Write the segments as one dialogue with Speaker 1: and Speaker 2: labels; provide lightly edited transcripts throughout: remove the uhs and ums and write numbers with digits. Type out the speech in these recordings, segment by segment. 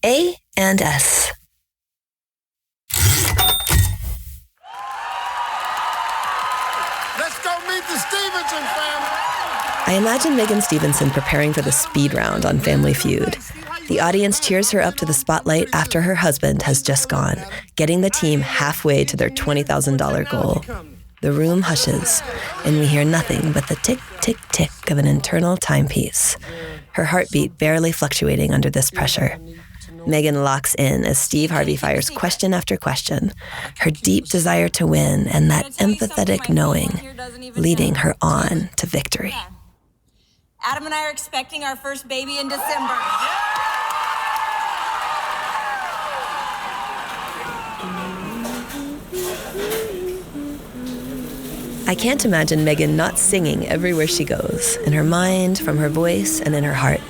Speaker 1: A and S.
Speaker 2: Let's go meet the Stephenson family.
Speaker 1: I imagine Megan Stephenson preparing for the speed round on Family Feud. The audience cheers her up to the spotlight after her husband has just gone, getting the team halfway to their $20,000 goal. The room hushes, and we hear nothing but the tick, tick, tick of an internal timepiece, her heartbeat barely fluctuating under this pressure. Megan locks in as Steve Harvey fires question after question, her deep desire to win and that empathetic knowing leading her on to victory.
Speaker 3: Adam and I are expecting our first baby in December.
Speaker 1: I can't imagine Megan not singing everywhere she goes, in her mind, from her voice, and in her heart.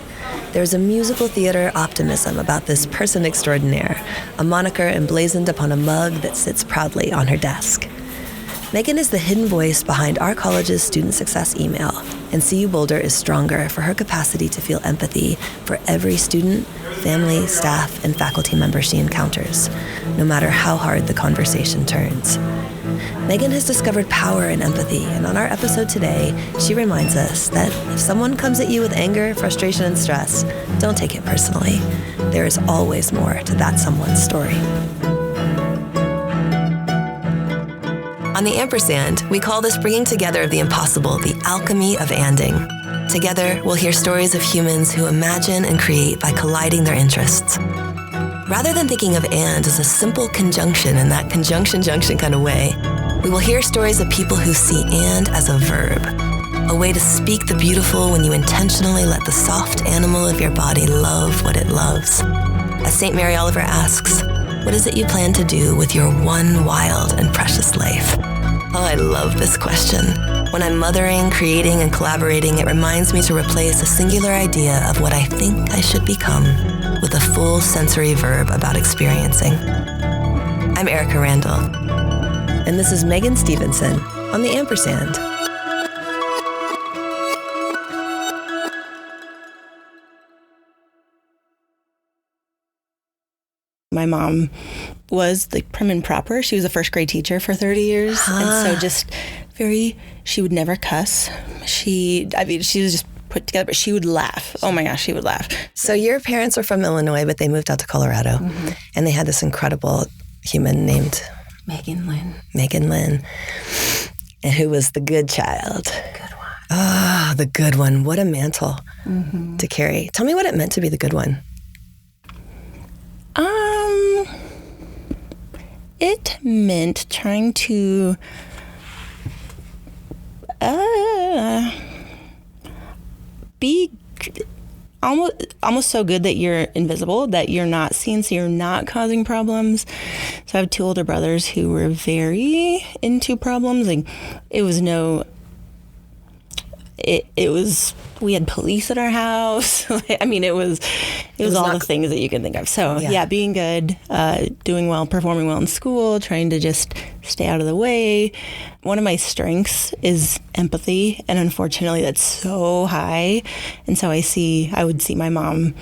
Speaker 1: There's a musical theater optimism about this person extraordinaire, a moniker emblazoned upon a mug that sits proudly on her desk. Megan is the hidden voice behind our college's student success email, and CU Boulder is stronger for her capacity to feel empathy for every student, family, staff, and faculty member she encounters, no matter how hard the conversation turns. Megan has discovered power in empathy, and on our episode today, she reminds us that if someone comes at you with anger, frustration, and stress, don't take it personally. There is always more to that someone's story. On the Ampersand, we call this bringing together of the impossible the alchemy of anding. Together, we'll hear stories of humans who imagine and create by colliding their interests. Rather than thinking of and as a simple conjunction in that conjunction-junction kind of way, we will hear stories of people who see and as a verb, a way to speak the beautiful when you intentionally let the soft animal of your body love what it loves. As St. Mary Oliver asks, what is it you plan to do with your one wild and precious life? Oh, I love this question. When I'm mothering, creating, and collaborating, it reminds me to replace a singular idea of what I think I should become with a full sensory verb about experiencing. I'm Erika Randall, and this is Megan Stephenson on the Ampersand.
Speaker 4: My mom was like prim and proper. She was a first grade teacher for 30 years. And so just she would never cuss. She was just put together, but she would laugh. Oh my gosh, she would laugh.
Speaker 1: So your parents were from Illinois, but they moved out to Colorado. And they had this incredible human named
Speaker 4: Megan Lynn.
Speaker 1: And who was the good child.
Speaker 4: Good one.
Speaker 1: Ah, the good one. What a mantle to carry. Tell me what it meant to be the good one.
Speaker 4: It meant trying to be almost so good that you're invisible, that you're not seen, so you're not causing problems. So I have two older brothers who were very into problems. Like we had police at our house. I mean, it was all the things that you can think of. So yeah, being good, doing well, performing well in school, trying to just stay out of the way. One of my strengths is empathy, and unfortunately that's so high. And so I would see my mom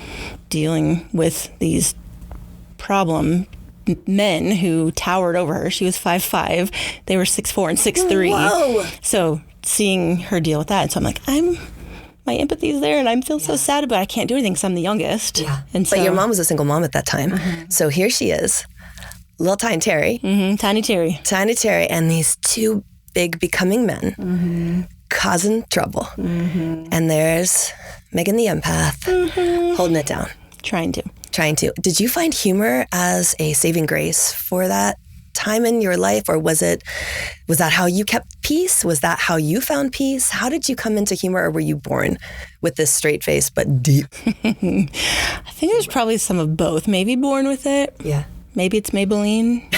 Speaker 4: dealing with these problem men who towered over her. She was 5'5". They were 6'4" and 6'3".
Speaker 1: Whoa.
Speaker 4: So seeing her deal with that. And so I'm like, my empathy's there, and I feel so sad about it. I can't do anything because I'm the youngest.
Speaker 1: Yeah.
Speaker 4: And so,
Speaker 1: but your mom was a single mom at that time. So here she is, little Tiny Terry.
Speaker 4: Tiny Terry.
Speaker 1: Tiny Terry, and these two big becoming men causing trouble. And there's Megan the empath holding it down.
Speaker 4: Trying to.
Speaker 1: Did you find humor as a saving grace for that time in your life, or was that how you kept peace? Was that how you found peace? How did you come into humor, or were you born with this straight face but deep?
Speaker 4: I think there's probably some of both. Maybe born with it.
Speaker 1: Yeah.
Speaker 4: Maybe it's Maybelline.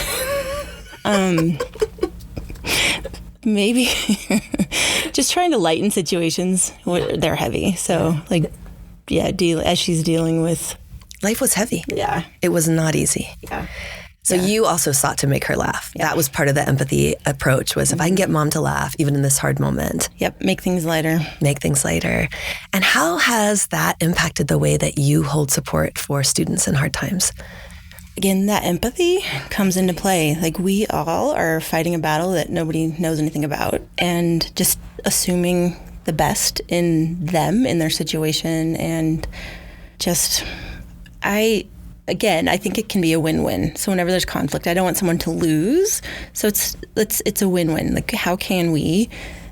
Speaker 4: Maybe just trying to lighten situations where they're heavy. So as she's dealing with.
Speaker 1: Life was heavy.
Speaker 4: Yeah.
Speaker 1: It was not easy.
Speaker 4: Yeah.
Speaker 1: So you also sought to make her laugh. Yeah. That was part of the empathy approach was if I can get mom to laugh, even in this hard moment.
Speaker 4: Yep, make things lighter.
Speaker 1: Make things lighter. And how has that impacted the way that you hold support for students in hard times?
Speaker 4: Again, that empathy comes into play. Like we all are fighting a battle that nobody knows anything about, and just assuming the best in them, in their situation, and just, I think it can be a win-win. So whenever there's conflict, I don't want someone to lose. So it's a win-win. Like, how can we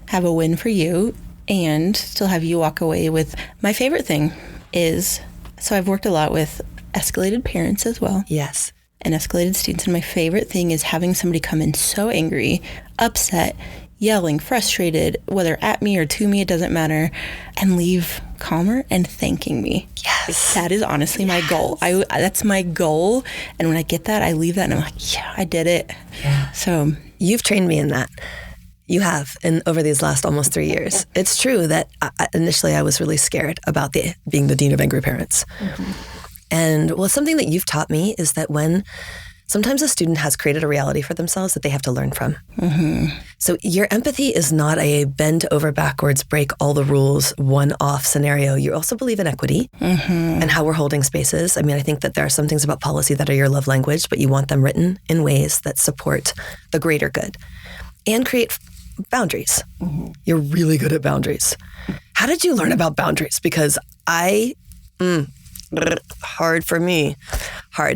Speaker 4: have a win for you and still have you walk away with, my favorite thing is, so I've worked a lot with escalated parents as well.
Speaker 1: Yes.
Speaker 4: And escalated students. And my favorite thing is having somebody come in so angry, upset, yelling, frustrated, whether at me or to me, it doesn't matter, and leave calmer and thanking me.
Speaker 1: Yes.
Speaker 4: That is honestly my goal. That's my goal. And when I get that, I leave that and I'm like, yeah, I did it.
Speaker 1: Yeah.
Speaker 4: So
Speaker 1: you've trained me in that. You have, over these last almost 3 years. It's true that initially I was really scared about being the dean of angry parents. Mm-hmm. And something that you've taught me is that when sometimes a student has created a reality for themselves that they have to learn from. Mm-hmm. So your empathy is not a bend over backwards, break all the rules, one-off scenario. You also believe in equity and how we're holding spaces. I mean, I think that there are some things about policy that are your love language, but you want them written in ways that support the greater good and create boundaries. Mm-hmm. You're really good at boundaries. How did you learn about boundaries? Because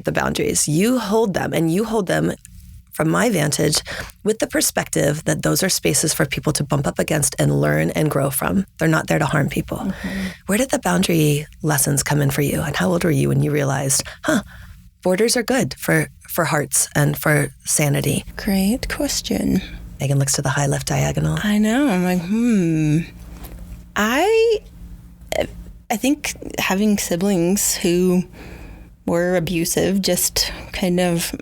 Speaker 1: the boundaries. You hold them, and you hold them from my vantage with the perspective that those are spaces for people to bump up against and learn and grow from. They're not there to harm people. Mm-hmm. Where did the boundary lessons come in for you? And how old were you when you realized, borders are good for hearts and for sanity?
Speaker 4: Great question.
Speaker 1: Megan looks to the high left diagonal.
Speaker 4: I know. I'm like, I think having siblings who were abusive just kind of,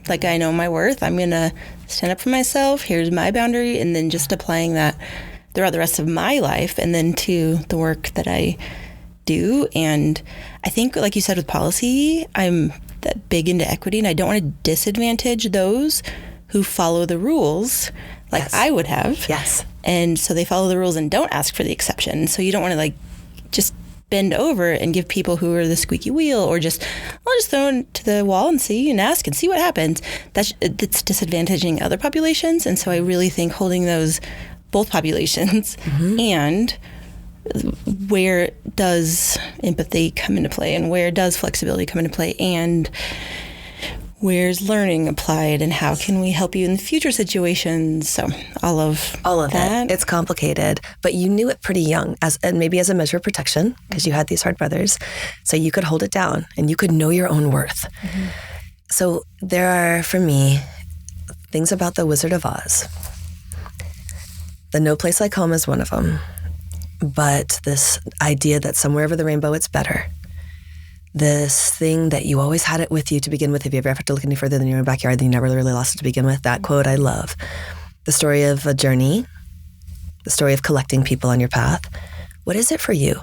Speaker 4: like, I know my worth. I'm going to stand up for myself. Here's my boundary. And then just applying that throughout the rest of my life and then to the work that I do. And I think, like you said, with policy, I'm that big into equity, and I don't want to disadvantage those who follow the rules like I would have.
Speaker 1: Yes.
Speaker 4: And so they follow the rules and don't ask for the exception. So you don't want to just bend over and give people who are the squeaky wheel, or I'll just throw it to the wall and see and ask and see what happens. That's disadvantaging other populations. And so I really think holding both populations and where does empathy come into play, and where does flexibility come into play, and where's learning applied, and how can we help you in future situations? So all of that.
Speaker 1: It's complicated, but you knew it pretty young, and maybe as a measure of protection, because you had these hard brothers, so you could hold it down and you could know your own worth. Mm-hmm. So there are, for me, things about the Wizard of Oz. The No Place Like Home is one of them, but this idea that somewhere over the rainbow it's better. This thing that you always had it with you to begin with. If you ever have to look any further than your own backyard, then you never really lost it to begin with. That quote I love. The story of a journey, the story of collecting people on your path. What is it for you?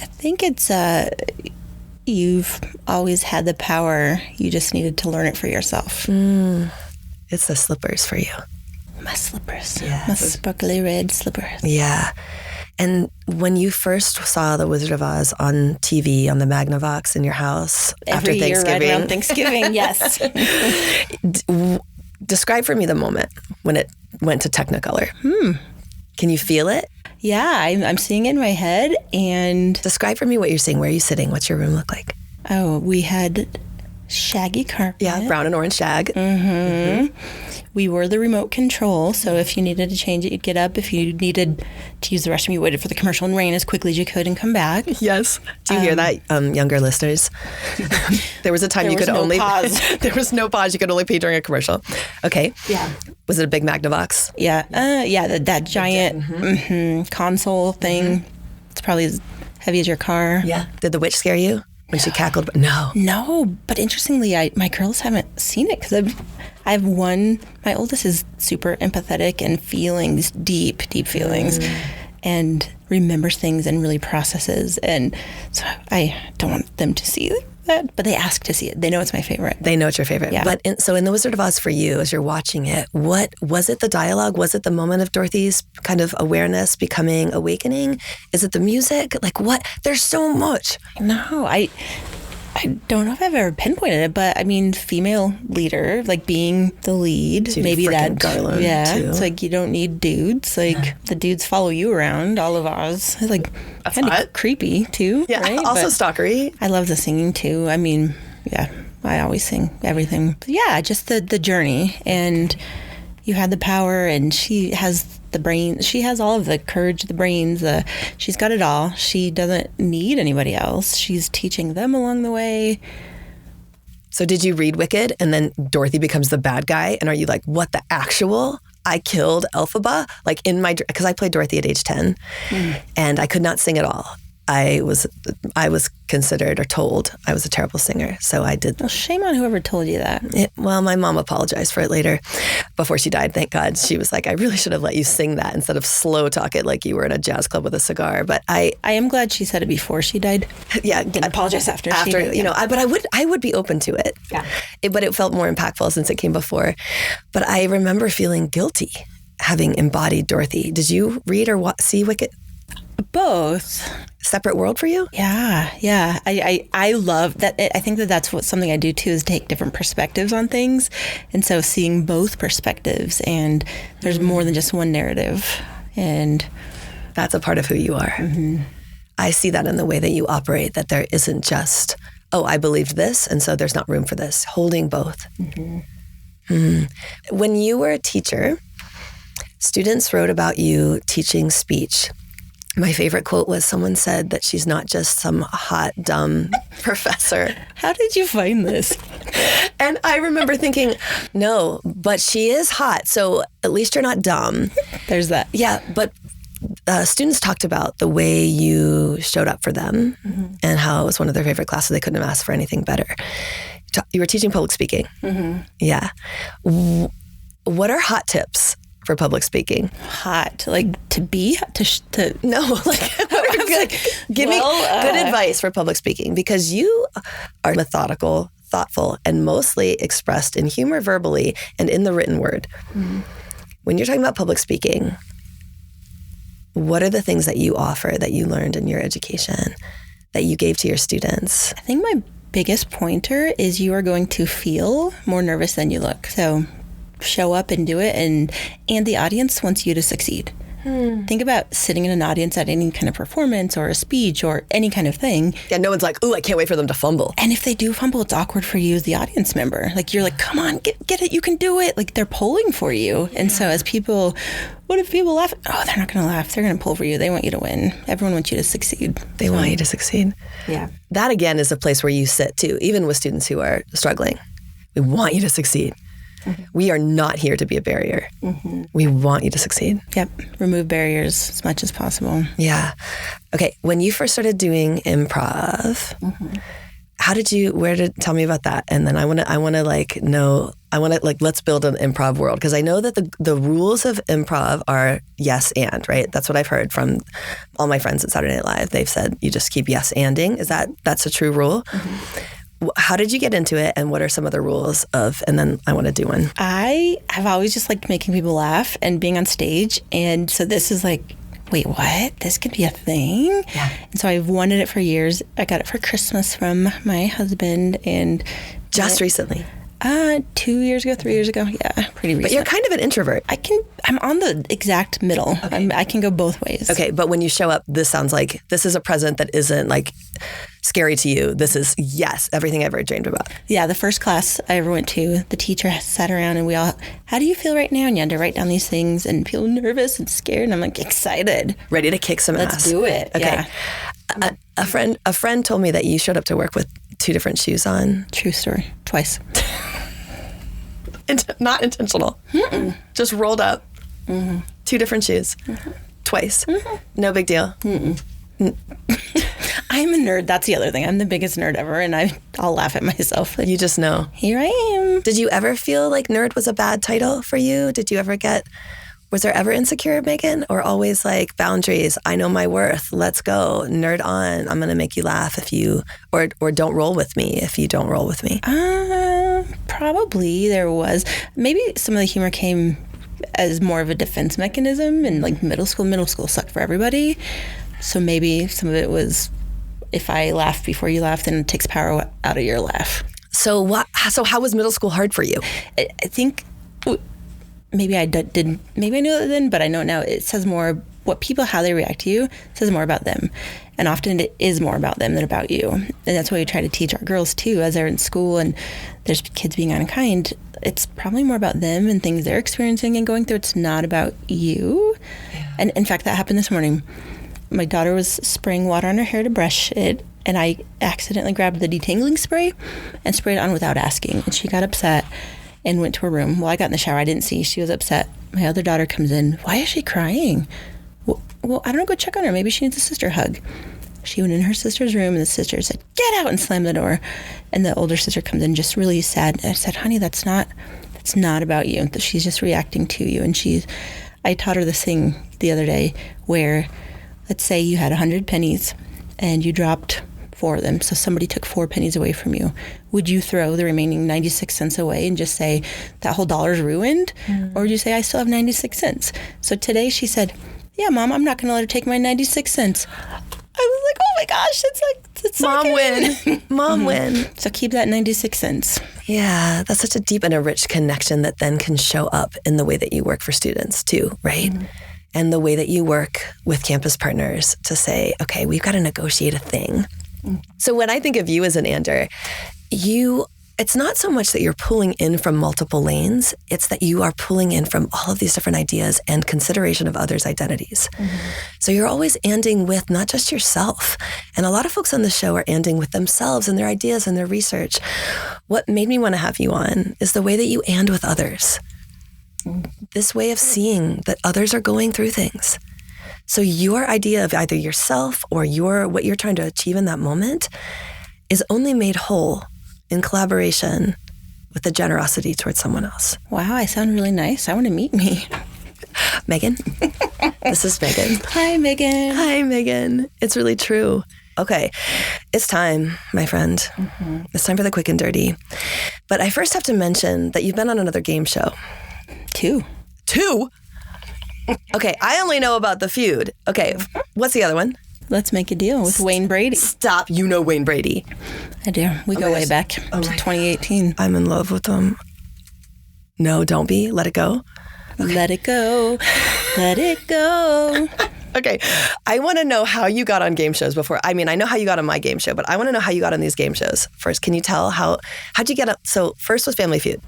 Speaker 4: I think it's you've always had the power. You just needed to learn it for yourself.
Speaker 1: It's the slippers for you.
Speaker 4: My slippers.
Speaker 1: Yes.
Speaker 4: My sparkly red slippers.
Speaker 1: Yeah. And when you first saw The Wizard of Oz on TV, on the Magnavox in your house after
Speaker 4: Thanksgiving.
Speaker 1: Thanksgiving.
Speaker 4: Right around Thanksgiving, yes.
Speaker 1: Describe for me the moment when it went to Technicolor. Can you feel it?
Speaker 4: Yeah, I'm seeing it in my head. And
Speaker 1: describe for me what you're seeing. Where are you sitting? What's your room look like?
Speaker 4: Oh, we had shaggy carpet.
Speaker 1: Yeah, brown and orange shag.
Speaker 4: We were the remote control, so if you needed to change it, you'd get up. If you needed to use the restroom, you waited for the commercial and ran as quickly as you could and come back.
Speaker 1: Yes. Do you hear that, younger listeners? There was a time you could only
Speaker 4: pause.
Speaker 1: There was no pause. You could only pee during a commercial. Okay.
Speaker 4: Yeah.
Speaker 1: Was it a big Magnavox?
Speaker 4: Yeah. That giant console thing. It's probably as heavy as your car.
Speaker 1: Yeah. Did the witch scare you when she cackled? No,
Speaker 4: but interestingly, my girls haven't seen it because I have one. My oldest is super empathetic and feeling these deep feelings, and remembers things and really processes. And so I don't want them to see that, but they ask to see it. They know it's my favorite.
Speaker 1: They know it's your favorite.
Speaker 4: Yeah.
Speaker 1: But so in The Wizard of Oz for you, as you're watching it, what was it? The dialogue? Was it the moment of Dorothy's kind of awareness becoming awakening? Is it the music? Like what? There's so much.
Speaker 4: No, I don't know if I've ever pinpointed it, but I mean, female leader, like being the lead, maybe that.
Speaker 1: Garland, too.
Speaker 4: It's like you don't need dudes. Like the dudes follow you around. All of Oz, it's like kind of creepy too.
Speaker 1: Yeah,
Speaker 4: right?
Speaker 1: also
Speaker 4: But
Speaker 1: stalkery.
Speaker 4: I love the singing too. I mean, yeah, I always sing everything. But yeah, just the journey, and you had the power, and she has the brain. She has all of the courage, the brains. She's got it all. She doesn't need anybody else. She's teaching them along the way.
Speaker 1: So did you read Wicked and then Dorothy becomes the bad guy? And are you like, what the actual? I killed Elphaba? Like because I played Dorothy at age 10 and I could not sing at all. I was considered or told I was a terrible singer. So I did.
Speaker 4: Well, shame on whoever told you that.
Speaker 1: Well, my mom apologized for it later before she died. Thank God. She was like, I really should have let you sing that instead of slow talk it like you were in a jazz club with a cigar. But I
Speaker 4: am glad she said it before she died.
Speaker 1: Yeah.
Speaker 4: Didn't apologize after.
Speaker 1: After, you know, but I would be open to it.
Speaker 4: Yeah.
Speaker 1: But it felt more impactful since it came before. But I remember feeling guilty having embodied Dorothy. Did you read or see Wicked?
Speaker 4: Both.
Speaker 1: Separate world for you?
Speaker 4: Yeah. I love that. I think that's something I do too, is take different perspectives on things. And so seeing both perspectives, and there's more than just one narrative. And
Speaker 1: that's a part of who you are. Mm-hmm. I see that in the way that you operate, that there isn't just, oh, I believed this, and so there's not room for this. Holding both. Mm-hmm. Mm-hmm. When you were a teacher, students wrote about you teaching speech. My favorite quote was someone said that she's not just some hot, dumb professor.
Speaker 4: How did you find this?
Speaker 1: And I remember thinking, no, but she is hot. So at least you're not dumb.
Speaker 4: There's that.
Speaker 1: Yeah. But students talked about the way you showed up for them and how it was one of their favorite classes. They couldn't have asked for anything better. You were teaching public speaking. Mm-hmm. Yeah. What are hot tips for public speaking?
Speaker 4: Hot, like to
Speaker 1: no, like give me good advice for public speaking, because you are methodical, thoughtful, and mostly expressed in humor verbally and in the written word. Mm-hmm. When you're talking about public speaking, what are the things that you offer that you learned in your education that you gave to your students?
Speaker 4: I think my biggest pointer is you are going to feel more nervous than you look. So show up and do it, and the audience wants you to succeed. Think about sitting in an audience at any kind of performance or a speech or any kind of thing.
Speaker 1: Yeah, no one's like, ooh, I can't wait for them to fumble.
Speaker 4: And if they do fumble, it's awkward for you as the audience member. Like, you're like, come on, get it, you can do it. Like, they're pulling for you. And so as people, what if people laugh? Oh, they're not going to laugh. They're going to pull for you. They want you to win. Everyone wants you to succeed.
Speaker 1: They want you to succeed.
Speaker 4: Yeah.
Speaker 1: That, again, is a place where you sit, too, even with students who are struggling. We want you to succeed. Mm-hmm. We are not here to be a barrier. Mm-hmm. We want you to succeed.
Speaker 4: Yep. Remove barriers as much as possible.
Speaker 1: Yeah. Okay. When you first started doing improv, tell me about that. And then I want to let's build an improv world. Because I know that the rules of improv are yes and, right? That's what I've heard from all my friends at Saturday Night Live. They've said you just keep yes anding. That's a true rule? Mm-hmm. How did you get into it, and what are some of the rules and then I want to do one.
Speaker 4: I have always just liked making people laugh and being on stage. And so this is like, wait, what? This could be a thing?
Speaker 1: Yeah.
Speaker 4: And so I've wanted it for years. I got it for Christmas from my husband, and
Speaker 1: just recently.
Speaker 4: 2 years ago, 3 years ago. Yeah, pretty recent.
Speaker 1: But you're kind of an introvert.
Speaker 4: I'm on the exact middle. Okay. I can go both ways.
Speaker 1: Okay, but when you show up, this sounds like this is a present that isn't like scary to you. This is, yes, everything I've ever dreamed about.
Speaker 4: Yeah, the first class I ever went to, the teacher sat around and we all, how do you feel right now? And you had to write down these things and feel nervous and scared. And I'm like, excited.
Speaker 1: Ready to kick some ass.
Speaker 4: Let's do it.
Speaker 1: Okay. Yeah. A friend told me that you showed up to work with 2 different shoes on.
Speaker 4: True story. Twice.
Speaker 1: Not intentional. Mm-mm. Just rolled up. Mm-hmm. 2 different shoes. Mm-hmm. Twice. Mm-hmm. No big deal.
Speaker 4: I'm a nerd. That's the other thing. I'm the biggest nerd ever, and I'll laugh at myself.
Speaker 1: You just know.
Speaker 4: Here I am.
Speaker 1: Did you ever feel like nerd was a bad title for you? Did you ever get Was there ever insecure, Megan? Or always like boundaries? I know my worth. Let's go. Nerd on. I'm going to make you laugh if you, or don't roll with me if you don't roll with me.
Speaker 4: Probably there was. Maybe some of the humor came as more of a defense mechanism in like middle school. Middle school sucked for everybody. So maybe some of it was, if I laugh before you laugh, then it takes power out of your laugh.
Speaker 1: So how was middle school hard for you?
Speaker 4: I think maybe I didn't, maybe I knew it then, but I know it now. It says more, what people, how they react to you, says more about them. And often it is more about them than about you. And that's why we try to teach our girls too, as they're in school and there's kids being unkind. It's probably more about them and things they're experiencing and going through. It's not about you. Yeah. And in fact, that happened this morning. My daughter was spraying water on her hair to brush it, and I accidentally grabbed the detangling spray and sprayed it on without asking. And she got upset and went to her room. Well, I got in the shower. I didn't see. She was upset. My other daughter comes in. Why is she crying? Well, I don't know. Go check on her. Maybe she needs a sister hug. She went in her sister's room, and the sister said, "Get out," and slammed the door. And the older sister comes in just really sad. And I said, "Honey, that's not about you. She's just reacting to you." And I taught her this thing the other day where, let's say you had 100 pennies and you dropped 4 of them. So somebody took 4 pennies away from you. Would you throw the remaining 96 cents away and just say, that whole $1's ruined? Or would you say, I still have 96 cents? So today she said, yeah, Mom, I'm not going to let her take my 96 cents. I was like, oh my gosh, it's
Speaker 1: Mom
Speaker 4: so
Speaker 1: win. Mom win.
Speaker 4: So keep that 96 cents.
Speaker 1: Yeah, that's such a deep and a rich connection that then can show up in the way that you work for students too, right? And the way that you work with campus partners to say, okay, we've got to negotiate a thing. So when I think of you as an Ander, it's not so much that you're pulling in from multiple lanes, it's that you are pulling in from all of these different ideas and consideration of others' identities. So you're always anding with not just yourself. And a lot of folks on the show are anding with themselves and their ideas and their research. What made me want to have you on is the way that you and with others. This way of seeing that others are going through things. So your idea of either yourself or what you're trying to achieve in that moment is only made whole in collaboration with the generosity towards someone else.
Speaker 4: Wow, I sound really nice. I want to meet me.
Speaker 1: Megan. This is Megan.
Speaker 4: Hi, Megan.
Speaker 1: Hi, Megan. It's really true. Okay, it's time, my friend. It's time for the quick and dirty. But I first have to mention that you've been on another game show.
Speaker 4: 2.
Speaker 1: Okay, I only know about the Feud. Okay, what's the other one?
Speaker 4: Let's Make a Deal with Wayne Brady.
Speaker 1: Stop, you know Wayne Brady.
Speaker 4: I do. We go way back to 2018.
Speaker 1: I'm in love with him. No, don't be. Let it go.
Speaker 4: Okay. Let it go. Let it go.
Speaker 1: Okay, I want to know how you got on game shows before. I mean, I know how you got on my game show, but I want to know how you got on these game shows. First, can you tell how'd you get up? So first was Family Feud.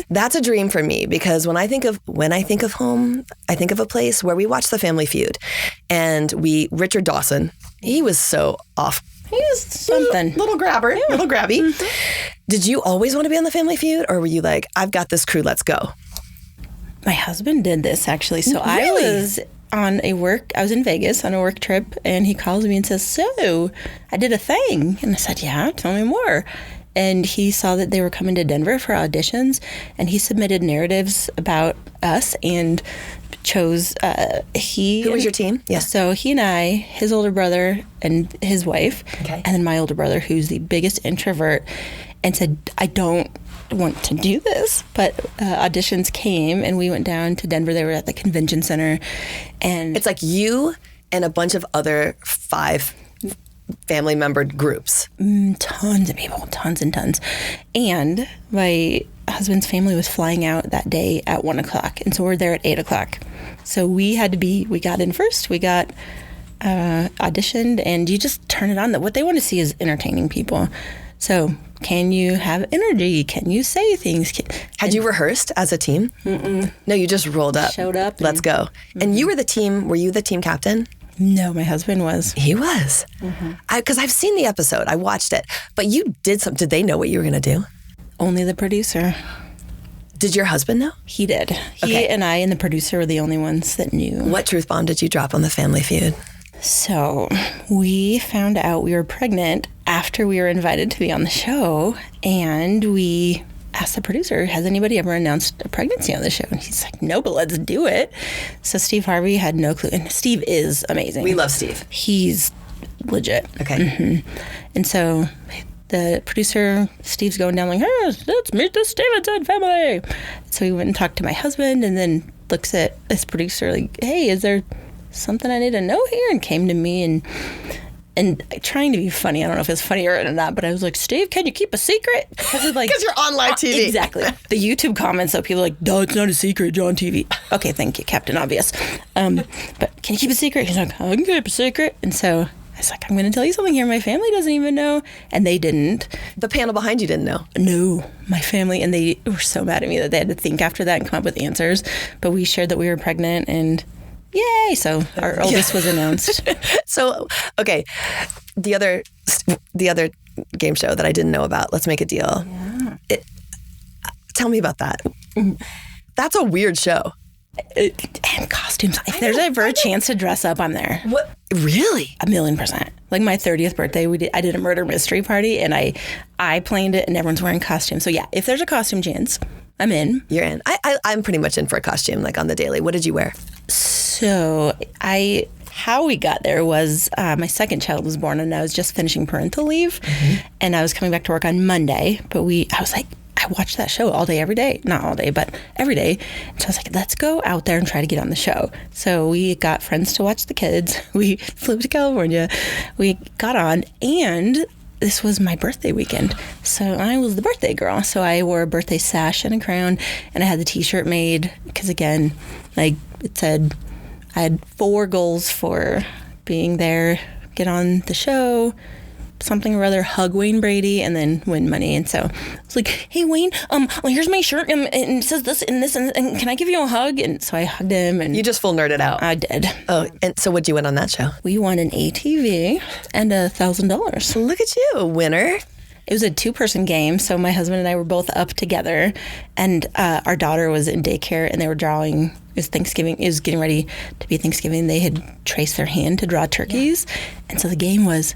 Speaker 1: That's a dream for me because when I think of home, I think of a place where we watch the Family Feud, and Richard Dawson, he was so off.
Speaker 4: He was something.
Speaker 1: Little grabber, little grabby. Did you always want to be on the Family Feud, or were you like, I've got this crew, let's go?
Speaker 4: My husband did this actually. So
Speaker 1: Really?
Speaker 4: I was in Vegas on a work trip, and he calls me and says, so I did a thing. And I said, yeah, tell me more. And he saw that they were coming to Denver for auditions, and he submitted narratives about us and chose
Speaker 1: Who was your team?
Speaker 4: Yeah. So he and I, his older brother and his wife, and then my older brother, who's the biggest introvert, and said, I don't want to do this, but auditions came and we went down to Denver. They were at the convention center, and
Speaker 1: it's like you and a bunch of other 5 family member groups.
Speaker 4: Tons of people, tons and tons. And my husband's family was flying out that day at 1:00, and so we're there at 8:00. So we got in first. We got auditioned, and you just turn it on. What they want to see is entertaining people. So can you have energy? Can you say things?
Speaker 1: Had you rehearsed as a team?
Speaker 4: Mm-mm.
Speaker 1: No, you just rolled up.
Speaker 4: Showed up.
Speaker 1: Let's go. Mm-hmm. And you were were you the team captain?
Speaker 4: No, my husband was.
Speaker 1: He was? Because I've seen the episode. I watched it. But you did something. Did they know what you were going to do?
Speaker 4: Only the producer.
Speaker 1: Did your husband know?
Speaker 4: He did. He and I and the producer were the only ones that knew.
Speaker 1: What truth bomb did you drop on the Family Feud?
Speaker 4: So we found out we were pregnant after we were invited to be on the show, and we asked the producer, has anybody ever announced a pregnancy on the show? And he's like, no, but let's do it. So Steve Harvey had no clue. And Steve is amazing.
Speaker 1: We love Steve.
Speaker 4: He's legit.
Speaker 1: Okay.
Speaker 4: Mm-hmm. And so the producer, Steve's going down like, hey, let's meet the Stephenson family. So he went and talked to my husband and then looks at this producer like, hey, is there something I need to know here? And came to me and trying to be funny. I don't know if it's funny or not, but I was like, Steve, can you keep a secret? Because
Speaker 1: you're on live TV.
Speaker 4: Exactly. The YouTube comments, so people are like, no, it's not a secret, you're on TV. Okay, thank you, Captain Obvious. But can you keep a secret? He's like, I can keep a secret. And so I was like, I'm going to tell you something here. My family doesn't even know. And they didn't.
Speaker 1: The panel behind you didn't know?
Speaker 4: No, my family. And they were so mad at me that they had to think after that and come up with answers. But we shared that we were pregnant and yay! So our oldest was announced.
Speaker 1: So, okay, the other game show that I didn't know about, Let's Make a Deal. Yeah. Tell me about that. That's a weird show.
Speaker 4: And costumes. If there's ever a chance to dress up, I'm there.
Speaker 1: What? Really?
Speaker 4: 1,000,000%. Like my 30th birthday, I did a murder mystery party, and I planned it, and everyone's wearing costumes. So yeah, if there's a costume chance, I'm in.
Speaker 1: You're in. I'm pretty much in for a costume, like on the daily. What did you wear?
Speaker 4: So how we got there was my second child was born and I was just finishing parental leave and I was coming back to work on Monday, but I was like, I watched that show all day, every day. Not all day, but every day. So I was like, let's go out there and try to get on the show. So we got friends to watch the kids. We flew to California. We got on and this was my birthday weekend. So I was the birthday girl. So I wore a birthday sash and a crown and I had the t-shirt made because again, like it said, I had 4 goals for being there, get on the show, something or other, hug Wayne Brady, and then win money. And so it's like, hey, Wayne, here's my shirt, and it says this and this, and can I give you a hug? And so I hugged him. And
Speaker 1: you just full nerded out.
Speaker 4: I did.
Speaker 1: Oh, and so what'd you win on that show?
Speaker 4: We won an ATV and $1,000.
Speaker 1: Look at you, a winner.
Speaker 4: It was a 2-person game, so my husband and I were both up together, and our daughter was in daycare, and they were drawing. It was Thanksgiving. It was getting ready to be Thanksgiving. They had traced their hand to draw turkeys, and so the game was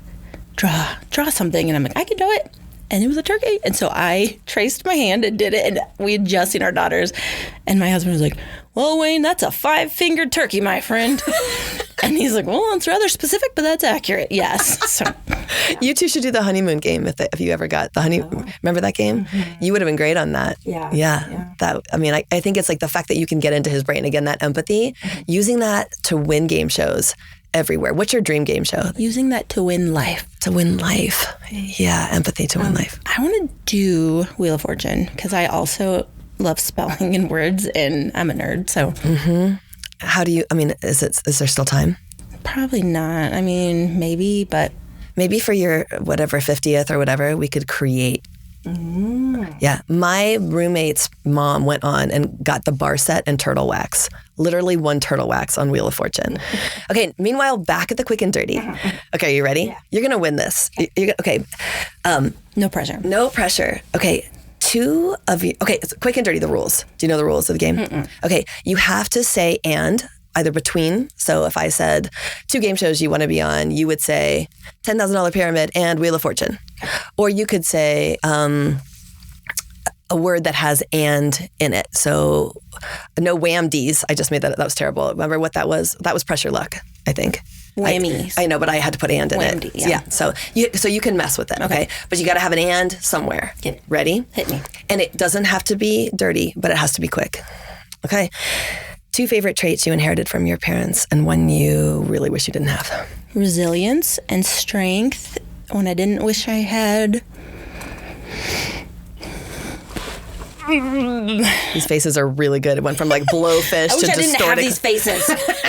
Speaker 4: draw something, and I'm like, I can do it. And it was a turkey. And so I traced my hand and did it, and we had just seen our daughters. And my husband was like, well, Wayne, that's a 5-fingered turkey, my friend. And he's like, well, it's rather specific, but that's accurate. Yes. So
Speaker 1: you two should do the honeymoon game if you ever got the honeymoon. Remember that game? Mm-hmm. You would have been great on that. Yeah. That, I mean, I think it's like the fact that you can get into his brain, again, that empathy, using that to win game shows everywhere. What's your dream game show?
Speaker 4: Using that to win life.
Speaker 1: To win life. Yeah, empathy to win life.
Speaker 4: I want to do Wheel of Fortune because I also love spelling and words, and I'm a nerd, so.
Speaker 1: Mm-hmm. How do you, I mean, is there still time?
Speaker 4: Probably not. I mean, maybe, but.
Speaker 1: Maybe for your whatever 50th or whatever, we could create. Yeah. My roommate's mom went on and got the bar set and turtle wax. Literally 1 turtle wax on Wheel of Fortune. Okay. Meanwhile, back at the Quick and Dirty. Okay. You ready? Yeah. You're going to win this. Okay.
Speaker 4: No pressure.
Speaker 1: No pressure. Okay. 2 of you. Okay. It's Quick and Dirty, the rules. Do you know the rules of the game? Mm-mm. Okay. You have to say and either between. So if I said 2 game shows you want to be on, you would say $10,000 Pyramid and Wheel of Fortune. Or you could say a word that has and in it. So no whammies. I just made that. That was terrible. Remember what that was? That was Pressure Luck, I think.
Speaker 4: Whammies.
Speaker 1: I know, but I had to put and in
Speaker 4: Whammy,
Speaker 1: it.
Speaker 4: Yeah.
Speaker 1: So you can mess with it, okay? But you got to have an and somewhere.
Speaker 4: Okay.
Speaker 1: Ready?
Speaker 4: Hit me.
Speaker 1: And it doesn't have to be dirty, but it has to be quick. Okay. 2 favorite traits you inherited from your parents and one you really wish you didn't have.
Speaker 4: Resilience and strength when I didn't wish I had.
Speaker 1: These faces are really good. It went from like blowfish to distorted.
Speaker 4: I wish I didn't have these faces.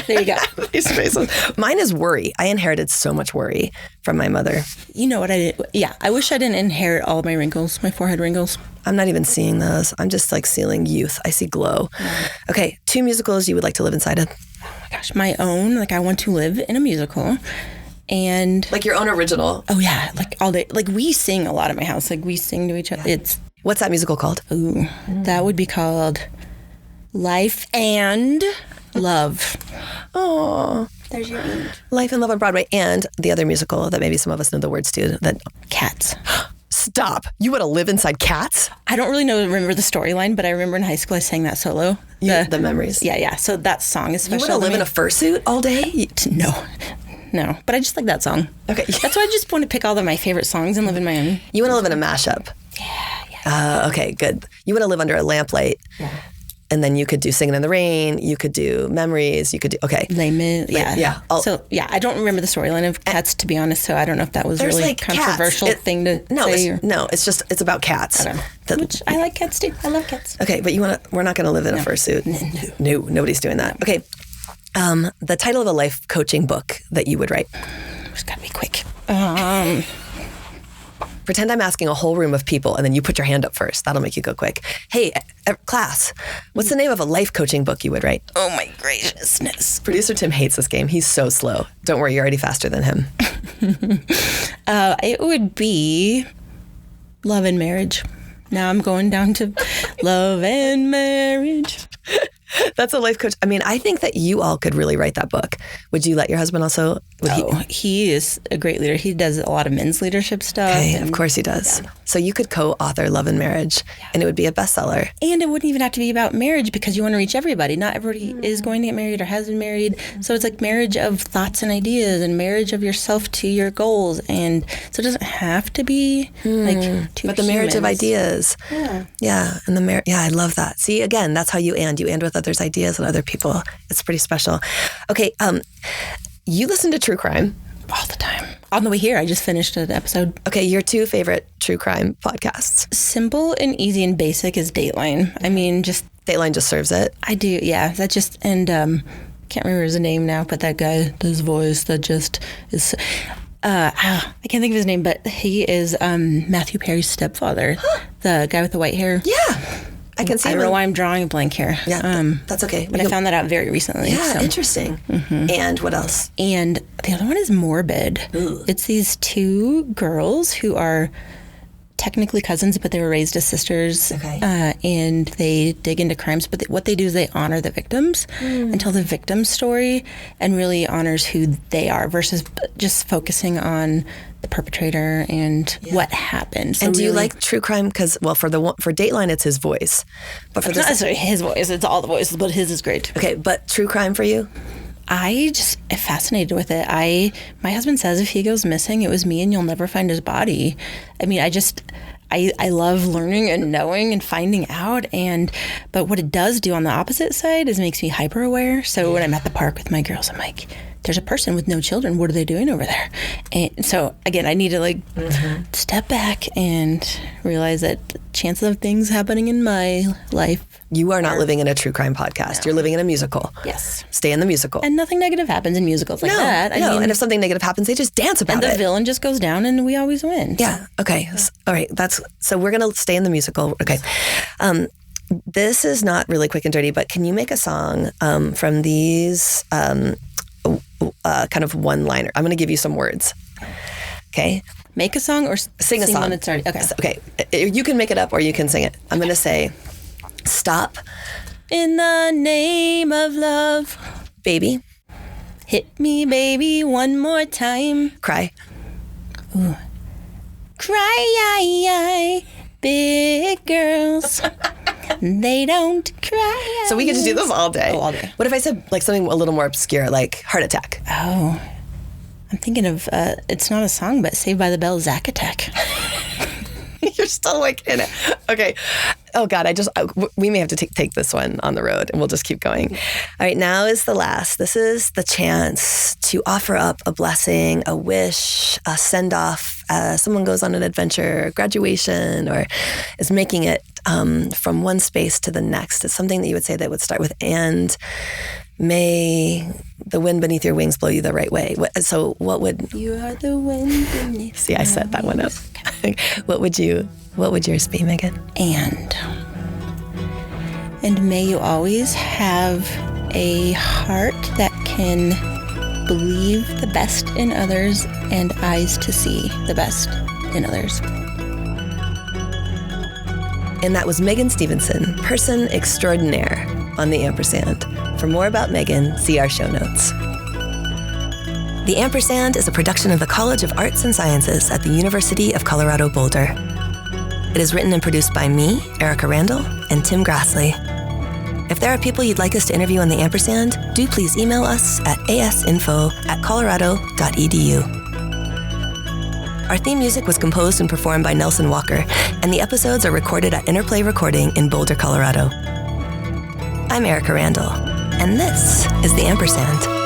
Speaker 4: There you go.
Speaker 1: These faces. Mine is worry. I inherited so much worry from my mother.
Speaker 4: You know what I did? Yeah, I wish I didn't inherit all of my wrinkles, my forehead wrinkles.
Speaker 1: I'm not even seeing those. I'm just like seeing youth. I see glow. Okay, 2 musicals you would like to live inside of.
Speaker 4: Oh my gosh, my own. Like I want to live in a musical. And
Speaker 1: like your own original.
Speaker 4: Oh yeah, like all day. Like we sing a lot at my house. Like we sing to each other. Yeah.
Speaker 1: What's that musical called?
Speaker 4: Ooh, that would be called Life and Love.
Speaker 1: Oh,
Speaker 4: there's your age.
Speaker 1: Life and Love on Broadway, and the other musical that maybe some of us know the words to. That
Speaker 4: Cats.
Speaker 5: Stop. You want to live inside cats?
Speaker 4: I don't really remember the storyline, but I remember in high school I sang that solo.
Speaker 5: The memories.
Speaker 4: Yeah. So that song is special.
Speaker 5: You want to live in a fursuit all day?
Speaker 4: No, but I just like that song.
Speaker 5: Okay.
Speaker 4: That's why I just want to pick all of my favorite songs and live in my own.
Speaker 5: You want to live in a mashup?
Speaker 4: Yeah.
Speaker 5: Okay, good. You want to live under a lamplight.
Speaker 4: Yeah.
Speaker 5: And then you could do Singing in the Rain. You could do Memories. You could do, okay.
Speaker 4: Yeah. I don't remember the storyline of Cats, to be honest, so I don't know if that was really a controversial thing to say.
Speaker 5: It's about cats.
Speaker 4: I don't know. Which I like cats too. I love cats.
Speaker 5: Okay, but we're not going to live in a fursuit. No, nobody's doing that. Okay. The title of a life coaching book that you would write.
Speaker 4: It's got to be quick.
Speaker 5: Pretend I'm asking a whole room of people, and then you put your hand up first. That'll make you go quick. Hey, class, what's the name of a life coaching book you would write?
Speaker 4: Oh my graciousness.
Speaker 5: Producer Tim hates this game. He's so slow. Don't worry, you're already faster than him.
Speaker 4: It would be Love and Marriage. Now I'm going down to Love and Marriage.
Speaker 5: That's a life coach. I mean, I think that you all could really write that book. Would you let your husband also?
Speaker 4: He is a great leader. He does a lot of men's leadership stuff.
Speaker 5: Okay, of course he does. Yeah. So you could co-author Love and Marriage, and it would be a bestseller.
Speaker 4: And it wouldn't even have to be about marriage because you want to reach everybody. Not everybody is going to get married or has been married. So it's like marriage of thoughts and ideas and marriage of yourself to your goals. And so it doesn't have to be like two
Speaker 5: But the marriage of ideas. Yeah. And I love that. See, again, that's how you end. You end with others' ideas and other people. It's pretty special. Okay, you listen to true crime
Speaker 4: all the time. On the way here, I just finished an episode.
Speaker 5: Okay, your 2 favorite true crime podcasts.
Speaker 4: Simple and easy and basic is Dateline. I mean, just
Speaker 5: Dateline just serves it.
Speaker 4: I do, yeah. That just can't remember his name now, but that guy, his voice, that just is. I can't think of his name, but he is Matthew Perry's stepfather, the guy with the white hair.
Speaker 5: Yeah. I can see.
Speaker 4: I don't know why I'm drawing a blank here.
Speaker 5: Yeah, that's okay.
Speaker 4: But I found that out very recently.
Speaker 5: Yeah, so. Interesting. Mm-hmm. And what else?
Speaker 4: And the other one is Morbid. Ooh. It's these 2 girls who are technically cousins, but they were raised as sisters.
Speaker 5: Okay.
Speaker 4: And they dig into crimes. But what they do is they honor the victims and tell the victim's story and really honors who they are versus just focusing on the perpetrator and what happened. So
Speaker 5: and do you like true crime? Because, well, for Dateline, it's his voice. But for
Speaker 4: it's not necessarily his voice. It's all the voices, but his is great.
Speaker 5: Okay, but true crime for you?
Speaker 4: I just am fascinated with it. My husband says if he goes missing, it was me and you'll never find his body. I mean, I love learning and knowing and finding out. But what it does do on the opposite side is makes me hyper aware. So when I'm at the park with my girls, I'm like, there's a person with no children. What are they doing over there? And so again, I need to step back and realize that chances of things happening in my life.
Speaker 5: You are not living in a true crime podcast. No. You're living in a musical.
Speaker 4: Yes.
Speaker 5: Stay in the musical.
Speaker 4: And nothing negative happens in musicals like that.
Speaker 5: I mean, and if something negative happens, they just dance about it.
Speaker 4: And the villain just goes down and we always win.
Speaker 5: Yeah. Okay. All right. So we're going to stay in the musical. Okay. This is not really quick and dirty, but can you make a song from these kind of one-liner? I'm going to give you some words. Okay.
Speaker 4: Make a song or
Speaker 5: sing a song
Speaker 4: when it's already. Okay.
Speaker 5: Okay. You can make it up or you can sing it. I'm going to say, stop.
Speaker 4: In the name of love.
Speaker 5: Baby.
Speaker 4: Hit me, baby, one more time.
Speaker 5: Cry.
Speaker 4: Ooh. Cry, big girls. They don't cry.
Speaker 5: So we get to do this all day.
Speaker 4: Oh, all day.
Speaker 5: What if I said like something a little more obscure, like heart attack?
Speaker 4: Oh, I'm thinking of, it's not a song, but Saved by the Bell, Zack Attack.
Speaker 5: You're still like in it. Okay. Oh God, we may have to take this one on the road and we'll just keep going. All right, now is the last. This is the chance to offer up a blessing, a wish, a send off. Someone goes on an adventure, graduation, or is making it from one space to the next. It's something that you would say that would start with, and may the wind beneath your wings blow you the right way. So what would...
Speaker 4: You are the wind beneath.
Speaker 5: See, I set that one up. What would yours be, Megan?
Speaker 4: And may you always have a heart that can believe the best in others and eyes to see the best in others.
Speaker 5: And that was Megan Stephenson, person extraordinaire on the Ampersand. For more about Megan, see our show notes. The Ampersand is a production of the College of Arts and Sciences at the University of Colorado Boulder.
Speaker 1: It is written and produced by me, Erika Randall, and Tim Grassley. If there are people you'd like us to interview on the Ampersand, do please email us at asinfo@colorado.edu. Our theme music was composed and performed by Nelson Walker, and the episodes are recorded at Interplay Recording in Boulder, Colorado. I'm Erika Randall, and this is the Ampersand.